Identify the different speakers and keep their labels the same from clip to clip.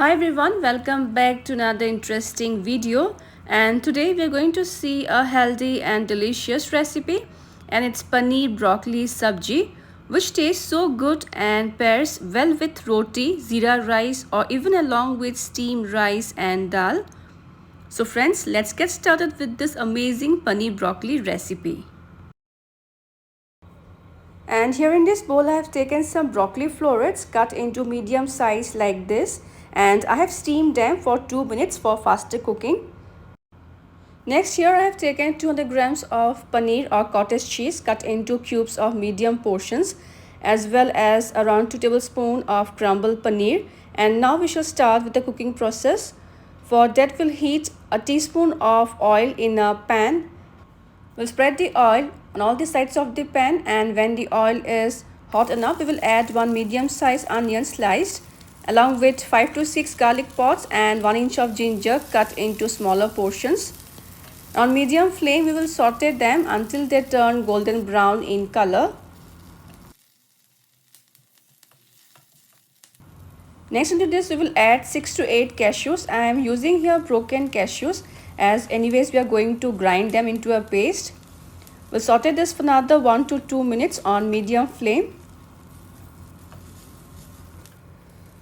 Speaker 1: Hi everyone, welcome back to another interesting video, and today we are going to see a healthy and delicious recipe, and it's paneer broccoli sabji, which tastes so good and pairs well with roti, zira rice, or even along with steamed rice and dal. So friends, let's get started with this amazing paneer broccoli recipe. And here in this bowl I have taken some broccoli florets cut into medium size like this, and I have steamed them for 2 minutes for faster cooking. Next, here I have taken 200 grams of paneer or cottage cheese cut into cubes of medium portions, as well as around 2 tablespoons of crumbled paneer. And now we shall start with the cooking process. For that, we'll heat a teaspoon of oil in a pan. We'll spread the oil on all the sides of the pan, and when the oil is hot enough, we will add one medium-sized onion sliced, along with 5 to 6 garlic pods and 1 inch of ginger cut into smaller portions. On medium flame, we will saute them until they turn golden brown in color. Next, into this we will add 6 to 8 cashews. I am using here broken cashews, as anyways we are going to grind them into a paste. We'll saute this for another 1 to 2 minutes on medium flame.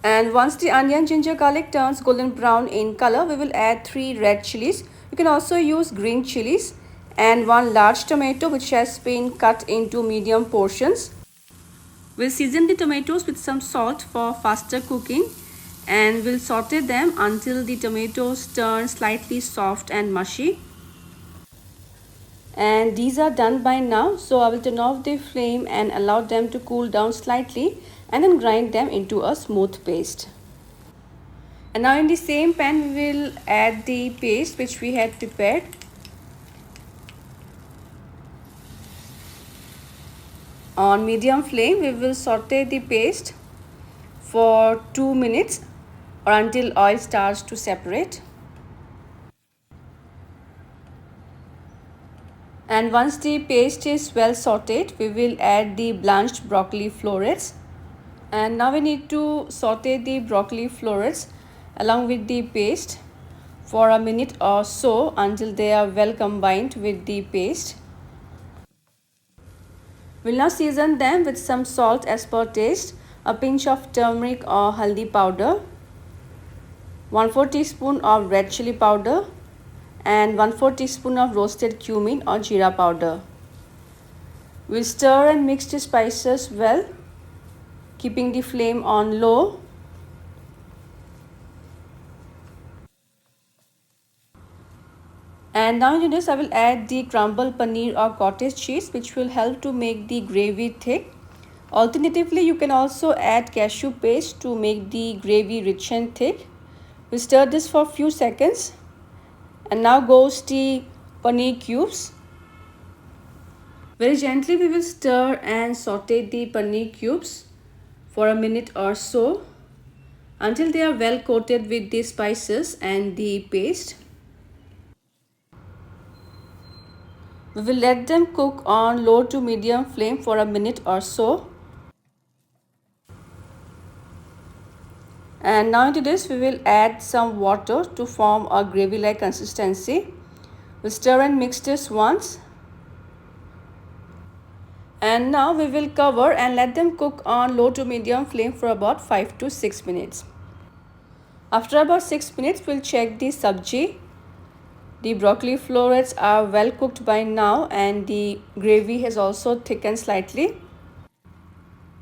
Speaker 1: And once the onion, ginger, garlic turns golden brown in color, we will add 3 red chillies. You can also use green chillies, and 1 large tomato which has been cut into medium portions. We'll season the tomatoes with some salt for faster cooking, and we'll saute them until the tomatoes turn slightly soft and mushy. And these are done by now, so I will turn off the flame and allow them to cool down slightly, and then grind them into a smooth paste. And now in the same pan we will add the paste which we had prepared. On medium flame we will saute the paste for 2 minutes or until oil starts to separate. And once the paste is well sauteed, we will add the blanched broccoli florets. And now we need to saute the broccoli florets along with the paste for a minute or so until they are well combined with the paste. We'll now season them with some salt as per taste, a pinch of turmeric or haldi powder, 1/4 teaspoon of red chili powder, and 1/4 teaspoon of roasted cumin or jeera powder. We'll stir and mix the spices well, keeping the flame on low. And now into this I will add the crumbled paneer or cottage cheese, which will help to make the gravy thick. Alternatively, you can also add cashew paste to make the gravy rich and thick. We'll stir this for a few seconds. And now goes the paneer cubes. Very gently we will stir and saute the paneer cubes for a minute or so until they are well coated with the spices and the paste. We will let them cook on low to medium flame for a minute or so. And now into this we will add some water to form a gravy-like consistency. We'll stir and mix this once. And now we will cover and let them cook on low to medium flame for about 5 to 6 minutes. After about 6 minutes, we'll check the sabji. The broccoli florets are well cooked by now, and the gravy has also thickened slightly.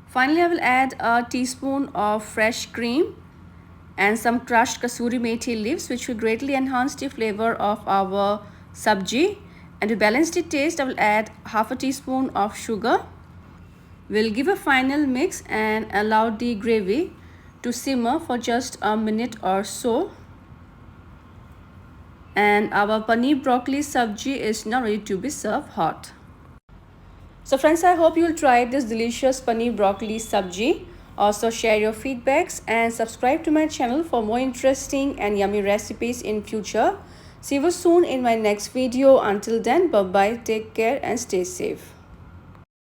Speaker 1: Finally, I will add a teaspoon of fresh cream and some crushed kasoori methi leaves, which will greatly enhance the flavor of our sabji. And to balance the taste, I will add half a teaspoon of sugar. We'll give a final mix and allow the gravy to simmer for just a minute or so. And our paneer broccoli sabji is now ready to be served hot. So friends, I hope you will try this delicious paneer broccoli sabji. Also share your feedbacks and subscribe to my channel for more interesting and yummy recipes in future. See you soon in my next video. Until then, bye bye, take care and stay safe.